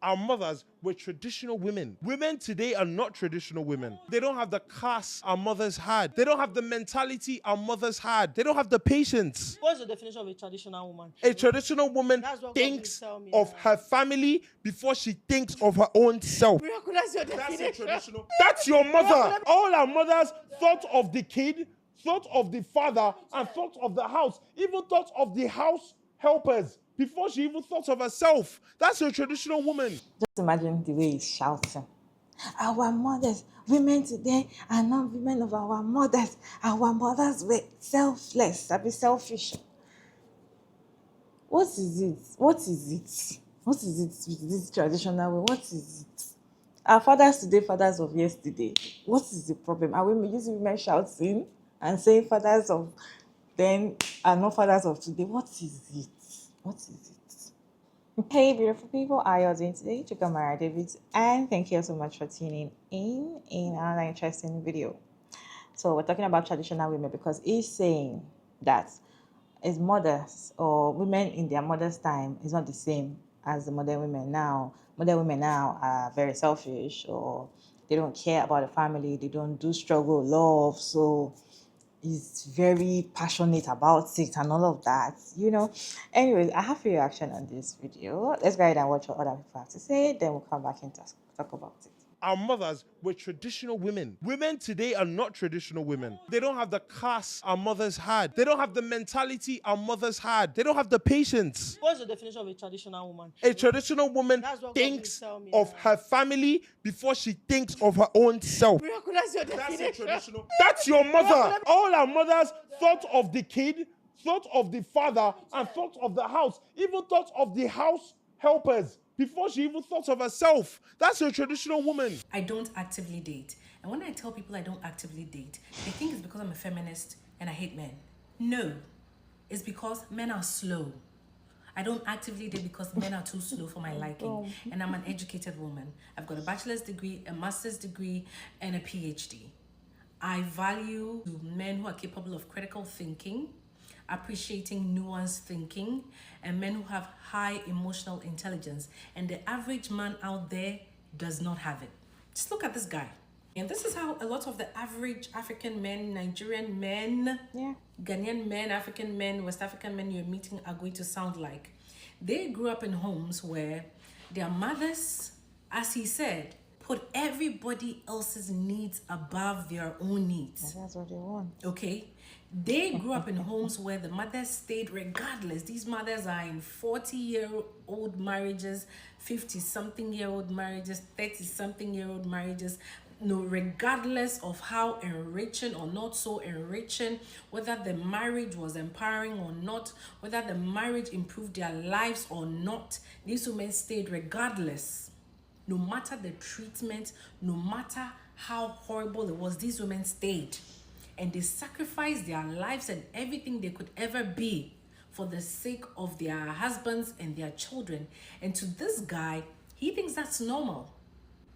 Our mothers were traditional women. Women today are not traditional women. They don't have the class our mothers had. They don't have the mentality our mothers had. They don't have the patience. What's the definition of a traditional woman? A traditional woman thinks of her family before she thinks of her own self. That's your definition. That's a traditional. That's your mother. All our mothers thought of the kid, thought of the father, and thought of the house, even thought of the house helpers before she even thought of herself. That's a traditional woman. Just imagine the way he's shouting. Our mothers, women today are not women of our mothers. Our mothers were selfless, a bit selfish. What is it? What is it? What is it with this traditional way? What is it? Our fathers today, fathers of yesterday. What is the problem? Are we using women shouting and saying fathers of then are not fathers of today? What is it? What is it? Hey, beautiful people, how are you all doing today? Chikamara David, and thank you so much for tuning in another interesting video. So we're talking about traditional women because he's saying that his mothers or women in their mother's time is not the same as the modern women now. Modern women now are very selfish, or they don't care about the family, they don't do struggle love, so he's very passionate about it and all of that, you know. Anyways, I have a reaction on this video. Let's go ahead and watch what other people have to say, then we'll come back and talk about it. Our mothers were traditional women. Women today are not traditional women. They don't have the class our mothers had. They don't have the mentality our mothers had. They don't have the patience. What's the definition of a traditional woman? A traditional woman thinks of her family before she thinks of her own self. That's your definition. That's a traditional. That's your mother. All our mothers thought of the kid, thought of the father, and thought of the house, even thought of the house helpers before she even thought of herself. That's a traditional woman. I don't actively date. And when I tell people I don't actively date, they think it's because I'm a feminist and I hate men. No, it's because men are slow. I don't actively date because men are too slow for my liking. And I'm an educated woman. I've got a bachelor's degree, a master's degree, and a PhD. I value men who are capable of critical thinking, appreciating nuanced thinking, and men who have high emotional intelligence. And the average man out there does not have it. Just look at this guy. And this is how a lot of the average African men, Nigerian men, Ghanaian men, African men, West African men you're meeting are going to sound like. They grew up in homes where their mothers, as he said, put everybody else's needs above their own needs. That's what they want. Okay? They grew up in homes where the mothers stayed regardless. These mothers are in 40-year-old marriages, 50-something-year-old marriages, 30-something-year-old marriages. No, regardless of how enriching or not so enriching, whether the marriage was empowering or not, whether the marriage improved their lives or not, these women stayed regardless. No matter the treatment, no matter how horrible it was, these women stayed. And they sacrificed their lives and everything they could ever be for the sake of their husbands and their children. And to this guy, he thinks that's normal.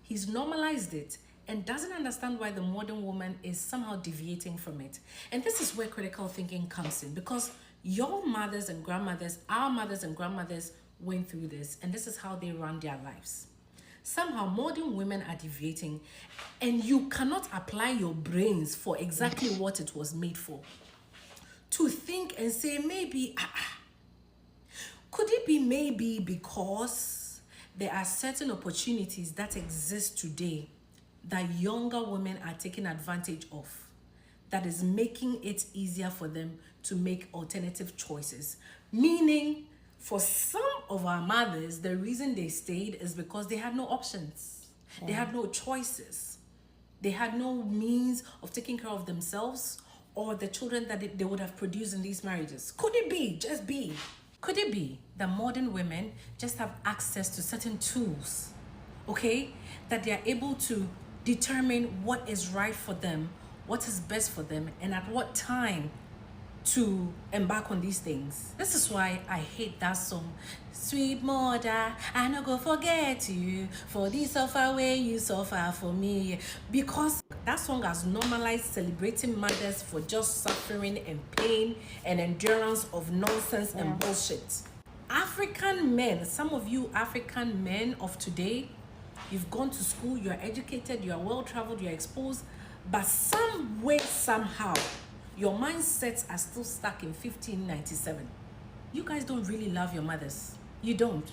He's normalized it and doesn't understand why the modern woman is somehow deviating from it. And this is where critical thinking comes in, because your mothers and grandmothers, our mothers and grandmothers went through this, and this is how they run their lives. Somehow modern women are deviating, and you cannot apply your brains for exactly what it was made for. To think and say, maybe, could it be maybe because there are certain opportunities that exist today that younger women are taking advantage of, that is making it easier for them to make alternative choices? Meaning, for some of our mothers, the reason they stayed is because they had no options. They had no choices. They had no means of taking care of themselves or the children that they would have produced in these marriages. Could it be, just be, could it be that modern women just have access to certain tools, okay, that they are able to determine what is right for them, what is best for them, and at what time to embark on these things? This is why I hate that song, Sweet Mother, I no go forget you, for this suffer way you suffer for me. Because that song has normalized celebrating mothers for just suffering and pain and endurance of nonsense and bullshit. African men, some of you African men of today, you've gone to school, you're educated, you're well traveled, you're exposed, but some way, somehow, your mindsets are still stuck in 1597. You guys don't really love your mothers. You don't.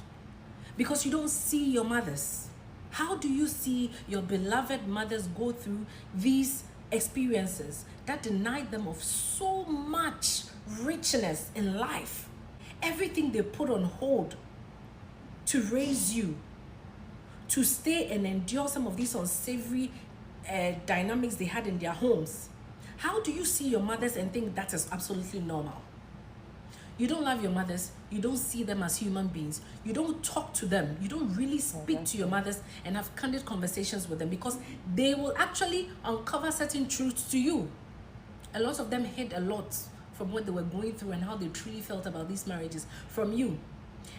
Because you don't see your mothers. How do you see your beloved mothers go through these experiences that deny them of so much richness in life? Everything they put on hold to raise you, to stay and endure some of these unsavory dynamics they had in their homes. How do you see your mothers and think that is absolutely normal? You don't love your mothers. You don't see them as human beings. You don't talk to them. You don't really speak to your mothers and have candid conversations with them, because they will actually uncover certain truths to you. A lot of them hid a lot from what they were going through and how they truly felt about these marriages from you.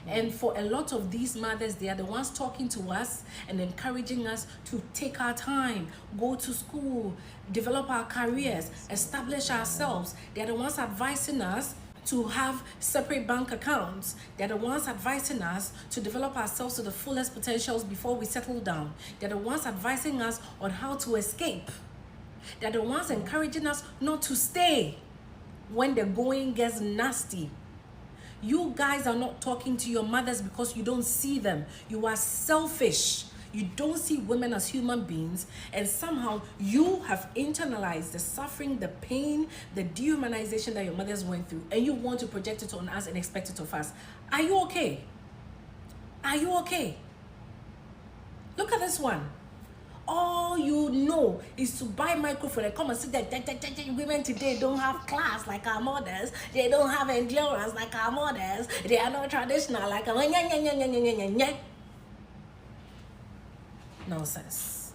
And for a lot of these mothers, they are the ones talking to us and encouraging us to take our time, go to school, develop our careers, establish ourselves. They are the ones advising us to have separate bank accounts. They're the ones advising us to develop ourselves to the fullest potentials before we settle down. They're the ones advising us on how to escape. They're the ones encouraging us not to stay when the going gets nasty. You guys are not talking to your mothers because you don't see them. You are selfish. You don't see women as human beings, and somehow you have internalized the suffering, the pain, the dehumanization that your mothers went through, and you want to project it on us and expect it of us. Are you okay? Are you okay? Look at this one. All you know is to buy microphone and come and say that women today don't have class like our mothers. They don't have endurance like our mothers. They are not traditional like our nonsense.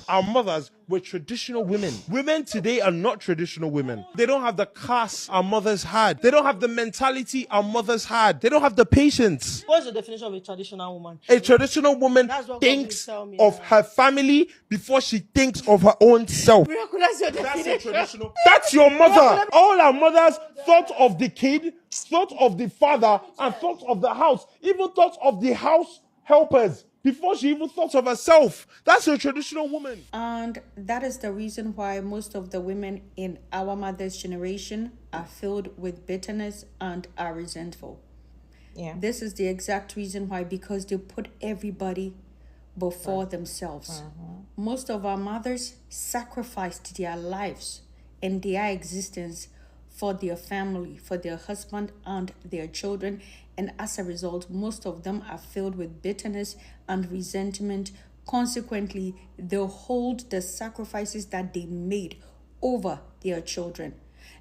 Our mothers were traditional women. Women today are not traditional women. They don't have the class our mothers had. They don't have the mentality our mothers had. They don't have the patience. What's the definition of a traditional woman? A traditional woman That's what God thinks will tell me of now. her family before she thinks of her own self. That's your That's a definition. traditional. That's your mother. All our mothers thought of the kid, thought of the father, and thought of the house. Even thought of the house helpers before she even thought of herself. That's a traditional woman. And that is the reason why most of the women in our mother's generation are filled with bitterness and are resentful. Yeah. This is the exact reason why, because they put everybody before themselves. Most of our mothers sacrificed their lives and their existence for their family, for their husband and their children. And as a result, most of them are filled with bitterness and resentment. Consequently, they hold the sacrifices that they made over their children.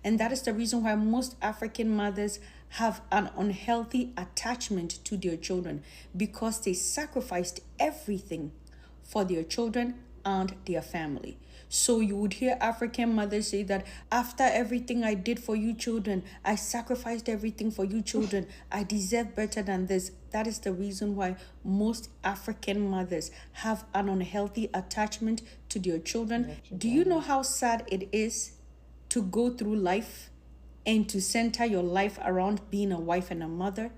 And that is the reason why most African mothers have an unhealthy attachment to their children, because they sacrificed everything for their children and their family. So you would hear African mothers say that after everything I did for you children, I sacrificed everything for you children. I deserve better than this. That is the reason why most African mothers have an unhealthy attachment to their children. Do you know how sad it is to go through life and to center your life around being a wife and a mother?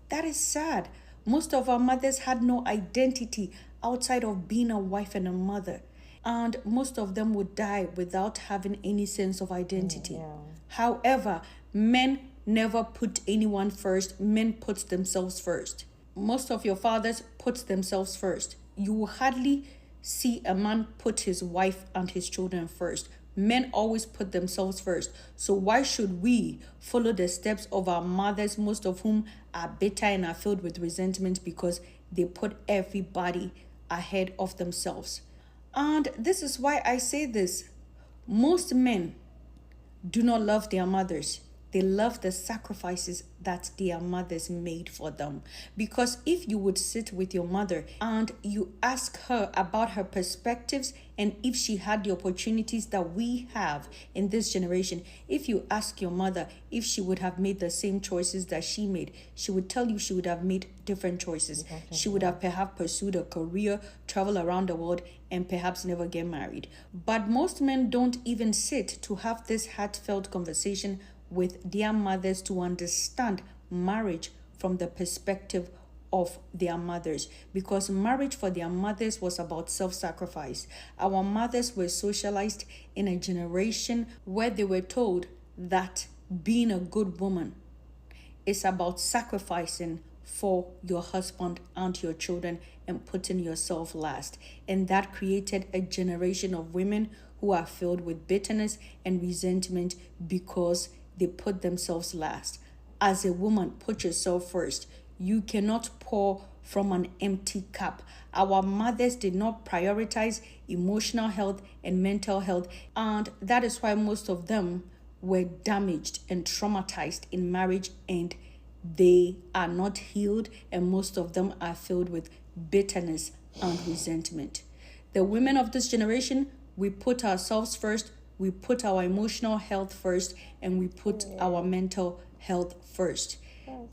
That is sad. Most of our mothers had no identity outside of being a wife and a mother. And most of them would die without having any sense of identity. However, men never put anyone first. Men put themselves first. Most of your fathers put themselves first. You will hardly see a man put his wife and his children first. Men always put themselves first. So why should we follow the steps of our mothers, most of whom are bitter and are filled with resentment because they put everybody ahead of themselves? And this is why I say this. Most men do not love their mothers. They love the sacrifices that their mothers made for them. Because if you would sit with your mother and you ask her about her perspectives, and if she had the opportunities that we have in this generation, if you ask your mother if she would have made the same choices that she made, she would tell you she would have made different choices. She would have perhaps pursued a career, travel around the world, and perhaps never get married. But most men don't even sit to have this heartfelt conversation with their mothers to understand marriage from the perspective of their mothers, because marriage for their mothers was about self-sacrifice. Our mothers were socialized in a generation where they were told that being a good woman is about sacrificing for your husband and your children and putting yourself last. And that created a generation of women who are filled with bitterness and resentment because they put themselves last. As a woman, put yourself first. You cannot pour from an empty cup. Our mothers did not prioritize emotional health and mental health, and that is why most of them were damaged and traumatized in marriage, and they are not healed, and most of them are filled with bitterness and resentment. The women of this generation, we put ourselves first, we put our emotional health first, and we put our mental health first.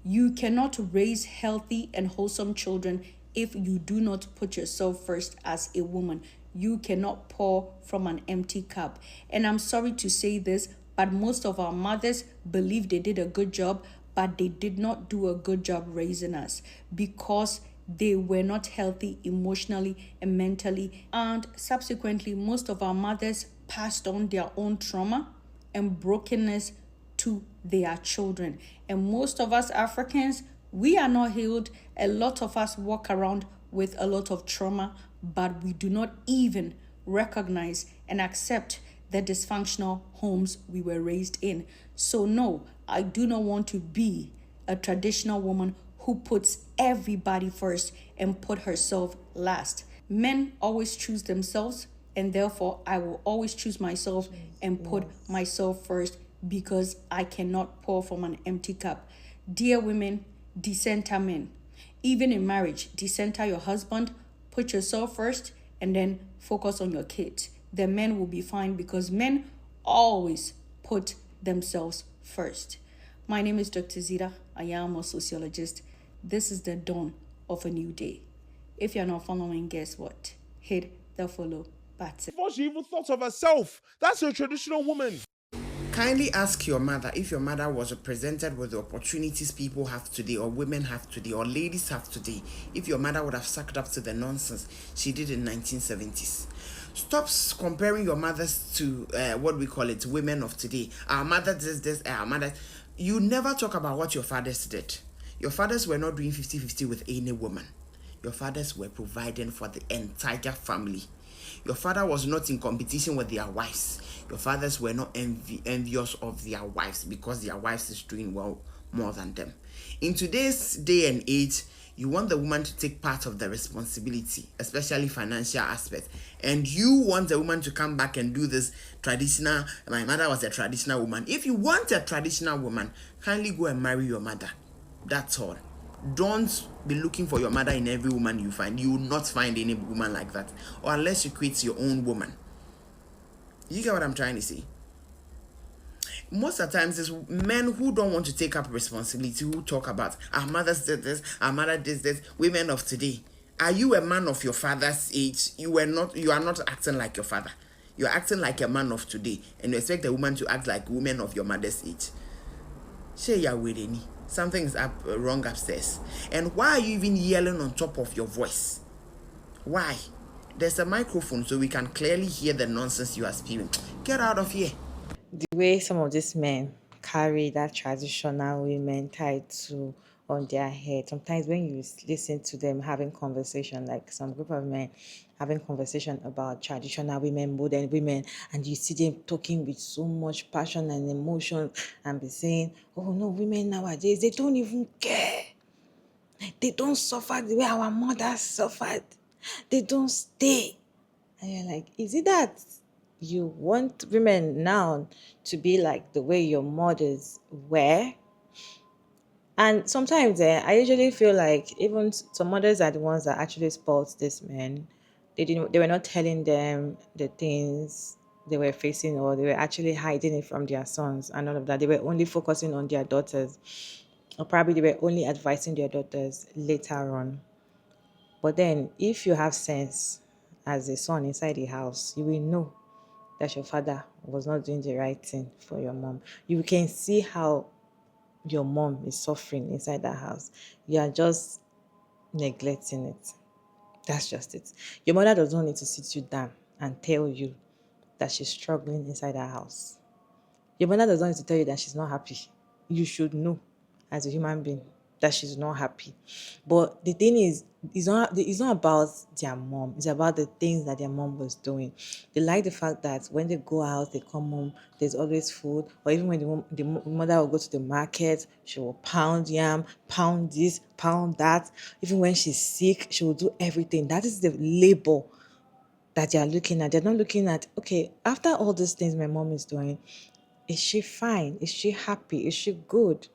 You cannot raise healthy and wholesome children if you do not put yourself first as a woman. You cannot pour from an empty cup. And I'm sorry to say this, but most of our mothers believe they did a good job, but they did not do a good job raising us because they were not healthy emotionally and mentally. And subsequently, most of our mothers passed on their own trauma and brokenness to their children. And most of us Africans, we are not healed. A lot of us walk around with a lot of trauma, but we do not even recognize and accept the dysfunctional homes we were raised in. So no, I do not want to be a traditional woman who puts everybody first and put herself last. Men always choose themselves, and therefore I will always choose myself and put myself first because I cannot pour from an empty cup. Dear women, decenter men. Even in marriage, decenter your husband, put yourself first, and then focus on your kids. The men will be fine because men always put themselves first. My name is Dr. Zita. I am a sociologist. This is the dawn of a new day. If you're not following, guess what? Hit the follow button. Before she even thought of herself. That's a traditional woman. Kindly ask your mother if your mother was represented with the opportunities people have today, or women have today, or ladies have today, if your mother would have sucked up to the nonsense she did in 1970s. Stop comparing your mothers to what we call it, women of today. Our mother does this, our mother. You never talk about what your fathers did. Your fathers were not doing 50-50 with any woman. Your fathers were providing for the entire family. Your father was not in competition with their wives. Your fathers were not envious of their wives because their wives is doing well more than them. In today's day and age, you want the woman to take part of the responsibility, especially financial aspect. And you want the woman to come back and do this traditional, my mother was a traditional woman. If you want a traditional woman, kindly go and marry your mother. That's all. Don't be looking for your mother in every woman you find. You will not find any woman like that. Or unless you create your own woman. You get what I'm trying to say? Most of the times, it's men who don't want to take up responsibility who talk about our mothers did this, our mother did this, women of today. Are you a man of your father's age? You are not acting like your father. You're acting like a man of today, and you expect a woman to act like women of your mother's age. Say you're with any. Something is wrong upstairs. And why are you even yelling on top of your voice? Why? There's a microphone so we can clearly hear the nonsense you are spewing. Get out of here. The way some of these men carry that traditional women title on their head. Sometimes when you listen to them having conversation, like some group of men having conversation about traditional women, modern women, and you see them talking with so much passion and emotion and be saying, oh no, women nowadays, they don't even care. They don't suffer the way our mothers suffered. They don't stay. And you're like, is it that you want women now to be like the way your mothers were? And sometimes I usually feel like even some mothers are the ones that actually spoiled these men. They were not telling them the things they were facing, or they were actually hiding it from their sons and all of that. They were only focusing on their daughters, or probably they were only advising their daughters later on. But then if you have sense as a son inside the house, you will know that your father was not doing the right thing for your mom. You can see how your mom is suffering inside that house, you are just neglecting it. That's just it. Your mother does not need to sit you down and tell you that she's struggling inside her house. Your mother does not need to tell you that she's not happy. You should know as a human being that she's not happy. But the thing is, it's not about their mom. It's about the things that their mom was doing. They like the fact that when they go out, they come home, there's always food. Or even when the mother will go to the market, she will pound yam, pound this, pound that. Even when she's sick, she will do everything. That is the labor that they are looking at. They're not looking at, okay, after all these things my mom is doing, is she fine? Is she happy? Is she good?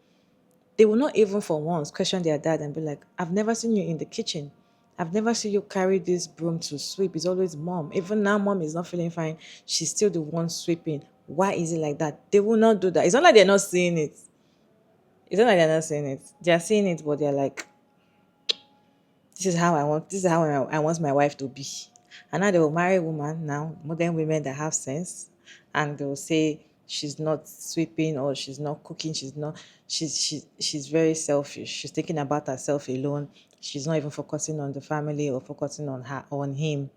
They will not even for once question their dad and be like, I've never seen you in the kitchen. I've never seen you carry this broom to sweep. It's always mom. Even now, mom is not feeling fine. She's still the one sweeping. Why is it like that? They will not do that. It's not like they're not seeing it. It's not like they're not seeing it. They're seeing it, but they're like, this is how I want my wife to be. And now they will marry a woman now, modern women that have sense, and they will say she's not sweeping or she's not cooking, she's very selfish. She's thinking about herself alone. She's not even focusing on the family or focusing on him.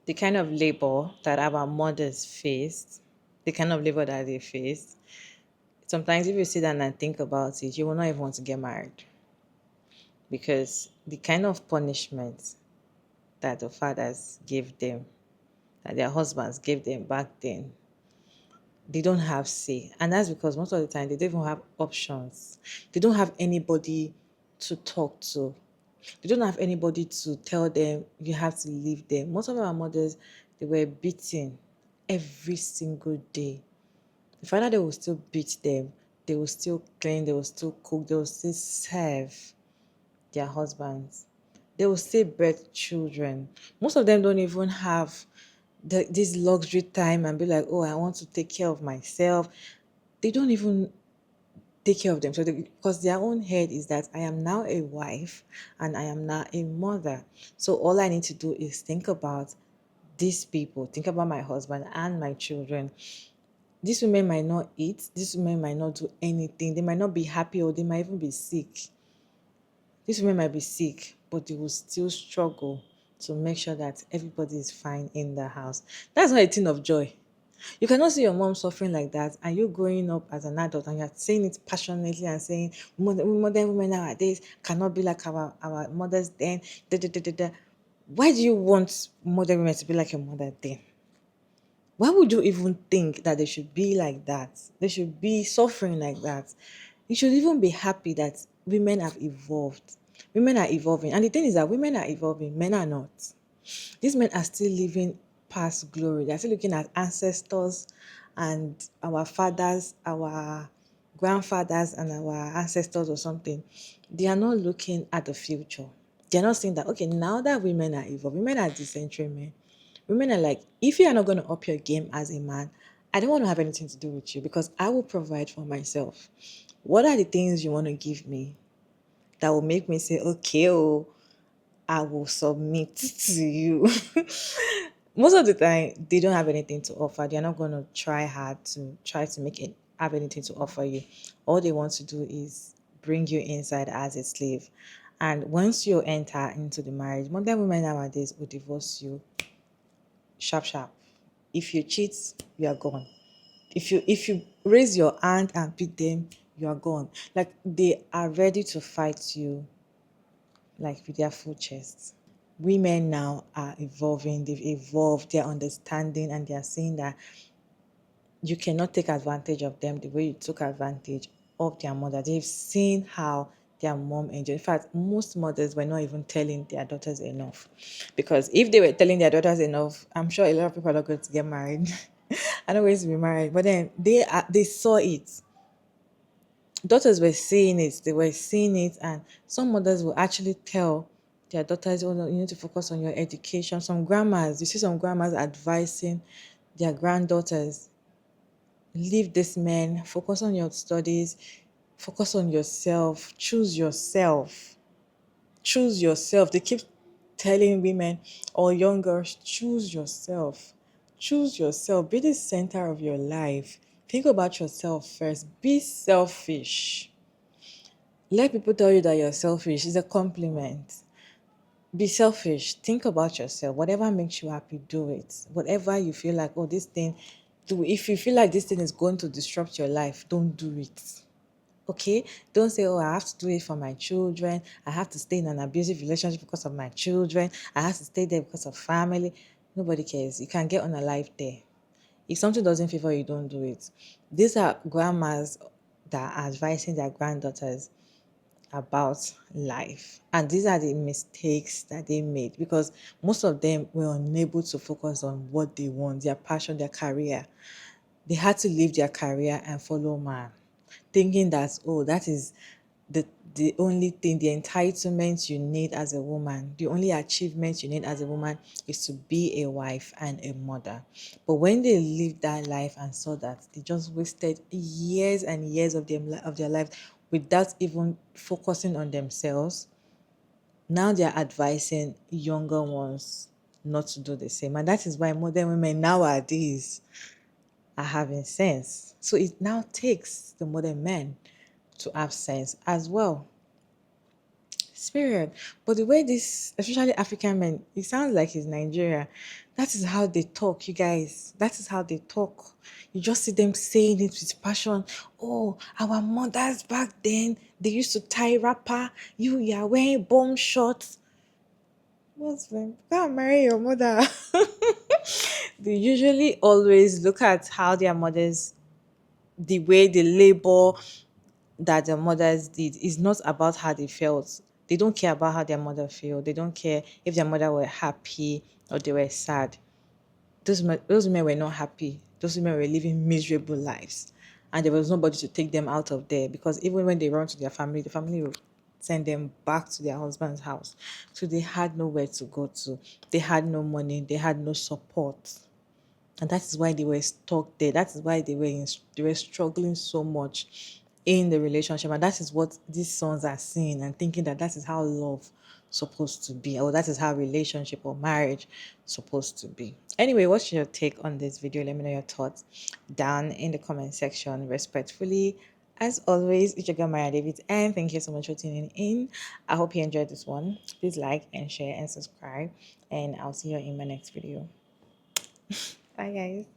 The kind of labor that our mothers faced, the kind of labor that they faced, sometimes if you sit down and think about it, you will not even want to get married. Because the kind of punishment that the fathers gave them, that their husbands gave them back then, they don't have say. And that's because most of the time they don't even have options. They don't have anybody to talk to. They don't have anybody to tell them you have to leave them. Most of our mothers, they were beaten every single day. The father, they will still beat them. They will still clean. They will still cook. They will still serve their husbands. They will still birth children. Most of them don't even have this luxury time and be like, oh, I want to take care of myself. They don't even take care of them. Because their own head is that I am now a wife and I am now a mother. So all I need to do is think about these people, think about my husband and my children. These women might not eat. These women might not do anything. They might not be happy or they might even be sick. These women might be sick, but they will still struggle to make sure that everybody is fine in the house. That's not a thing of joy. You cannot see your mom suffering like that and you growing up as an adult and you're saying it passionately and saying modern women nowadays cannot be like our mothers then. Da, da, da, da, da. Why do you want modern women to be like your mother then? Why would you even think that they should be like that? They should be suffering like that. You should even be happy that women have evolved. Women are evolving. And the thing is that women are evolving, men are not. These men are still living past glory. They're still looking at ancestors and our fathers, our grandfathers, and our ancestors or something. They are not looking at the future. They're not saying that, okay, now that women are evolving, women are decentering men. Women are like, if you are not going to up your game as a man, I don't want to have anything to do with you because I will provide for myself. What are the things you want to give me that will make me say, okay, oh, I will submit to you? Most of the time, they don't have anything to offer. They're not going to try hard to try to make it have anything to offer you. All they want to do is bring you inside as a slave. And once you enter into the marriage, modern women nowadays will divorce you sharp, sharp. If you cheat, you are gone. If you raise your hand and beat them, you are gone. Like they are ready to fight you, like with their full chest. Women now are evolving. They've evolved. They're understanding, and they're seeing that you cannot take advantage of them the way you took advantage of their mother. They've seen how their mom enjoyed. In fact, most mothers were not even telling their daughters enough. Because if they were telling their daughters enough, I'm sure a lot of people are not going to get married. I don't going to be married. But then they saw it. Daughters were seeing it. They were seeing it. And some mothers will actually tell their daughters, oh, no, you need to focus on your education. Some grandmas, you see some grandmas advising their granddaughters, leave this man, focus on your studies, focus on yourself, choose yourself. Choose yourself. They keep telling women or young girls, choose yourself. Choose yourself. Be the center of your life. Think about yourself first. Be selfish. Let people tell you that you're selfish is a compliment. Be selfish. Think about yourself. Whatever makes you happy, do it. Whatever you feel like, oh, this thing, do. If you feel like this thing is going to disrupt your life, don't do it. Okay? Don't say, oh, I have to do it for my children. I have to stay in an abusive relationship because of my children. I have to stay there because of family. Nobody cares. You can get on a life there. If something doesn't favor you, don't do it. These are grandmas that are advising their granddaughters about life. And these are the mistakes that they made because most of them were unable to focus on what they want, their passion, their career. They had to leave their career and follow man, thinking that, oh, that is the only thing, the entitlement you need as a woman, the only achievement you need as a woman is to be a wife and a mother. But when they lived that life and saw that, they just wasted years and years of their life without even focusing on themselves. Now they're advising younger ones not to do the same. And that is why modern women nowadays are having sense. So it now takes the modern men to have sense as well. Period. But the way this, especially African men, it sounds like it's Nigeria. That is how they talk, you guys. That is how they talk. You just see them saying it with passion. Oh, our mothers back then, they used to tie wrapper. You are wearing bomb shorts. Husband, go and marry your mother. They usually always look at how their mothers, the way they labor that their mothers did is not about how they felt. They don't care about how their mother felt. They don't care if their mother were happy or they were sad. Those women were not happy. Those women were living miserable lives. And there was nobody to take them out of there because even when they run to their family, the family will send them back to their husband's house. So they had nowhere to go to. They had no money. They had no support. And that is why they were stuck there. That is why they were struggling so much in the relationship. And that is what these sons are seeing and thinking that that is how love supposed to be, or that is how relationship or marriage supposed to be. Anyway, what's your take on this video? Let me know your thoughts down in the comment section. Respectfully, as always, it's your girl Maya David, and thank you so much for tuning in. I hope you enjoyed this one. Please like and share and subscribe, and I'll see you in my next video. Bye, guys.